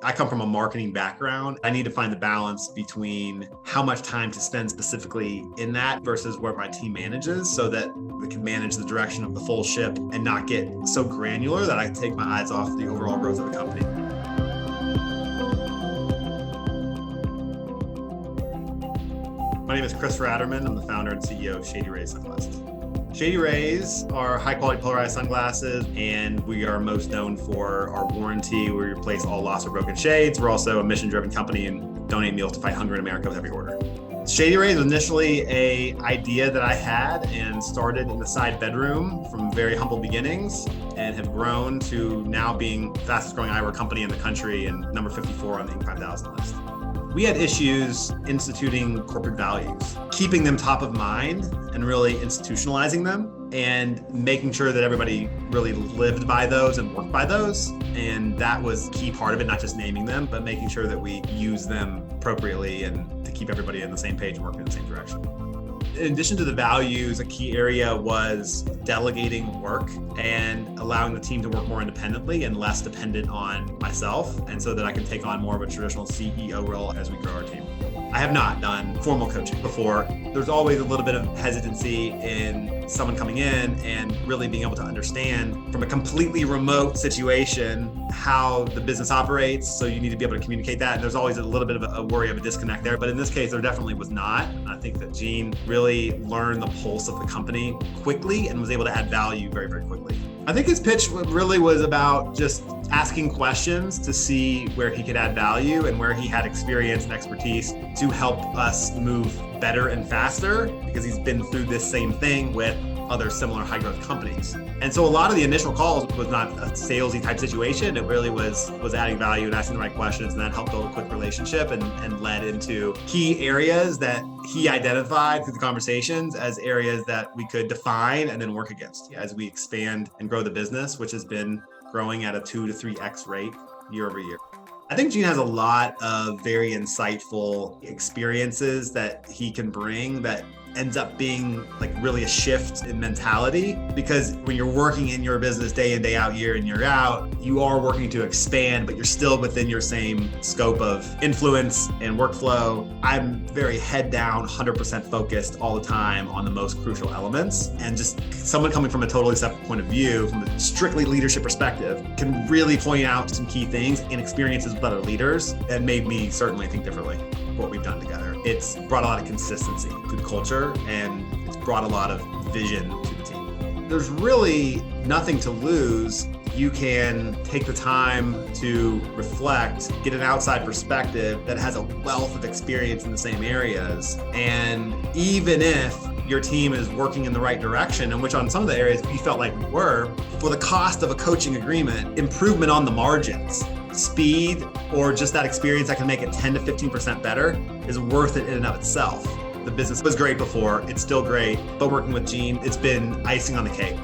I come from a marketing background. I need to find the balance between how much time to spend specifically in that versus where my team manages so that we can manage the direction of the full ship and not get so granular that I take my eyes off the overall growth of the company. My name is Chris Ratterman. I'm the founder and CEO of Shady Rays sunglasses. Shady Rays are high-quality polarized sunglasses, and we are most known for our warranty where we replace all lost or broken shades. We're also a mission-driven company and donate meals to fight hunger in America with every order. Shady Rays was initially an idea that I had and started in the side bedroom from very humble beginnings and have grown to now being the fastest growing eyewear company in the country and number 54 on the Inc. 5000 list. We had issues instituting corporate values, keeping them top of mind and really institutionalizing them and making sure that everybody really lived by those and worked by those. And that was a key part of it, not just naming them, but making sure that we use them appropriately and to keep everybody on the same page and working in the same direction. In addition to the values, a key area was delegating work and allowing the team to work more independently and less dependent on myself, and so that I can take on more of a traditional CEO role as we grow our team. I have not done formal coaching before. There's always a little bit of hesitancy in someone coming in and really being able to understand from a completely remote situation how the business operates. So you need to be able to communicate that. And there's always a little bit of a worry of a disconnect there. But in this case, there definitely was not. I think that Gene really learned the pulse of the company quickly and was able to add value very, very quickly. I think his pitch really was about just asking questions to see where he could add value and where he had experience and expertise to help us move better and faster, because he's been through this same thing with other similar high growth companies. And so a lot of the initial calls was not a salesy type situation. It really was adding value and asking the right questions, and that helped build a quick relationship and led into key areas that he identified through the conversations as areas that we could define and then work against as we expand and grow the business, which has been growing at a 2 to 3x rate year over year. I think Gene has a lot of very insightful experiences that he can bring that ends up being like really a shift in mentality, because when you're working in your business day in, day out, year in, year out, you are working to expand, but you're still within your same scope of influence and workflow. I'm very head down, 100% focused all the time on the most crucial elements. And just someone coming from a totally separate point of view, from a strictly leadership perspective, can really point out some key things and experiences with other leaders that made me certainly think differently what we've done together. It's brought a lot of consistency to the culture, and it's brought a lot of vision to the team. There's really nothing to lose. You can take the time to reflect, get an outside perspective that has a wealth of experience in the same areas. And even if your team is working in the right direction, and which on some of the areas we felt like we were, for the cost of a coaching agreement, improvement on the margins, speed, or just that experience that can make it 10 to 15% better is worth it in and of itself. The business was great before, it's still great, but working with Gene, it's been icing on the cake.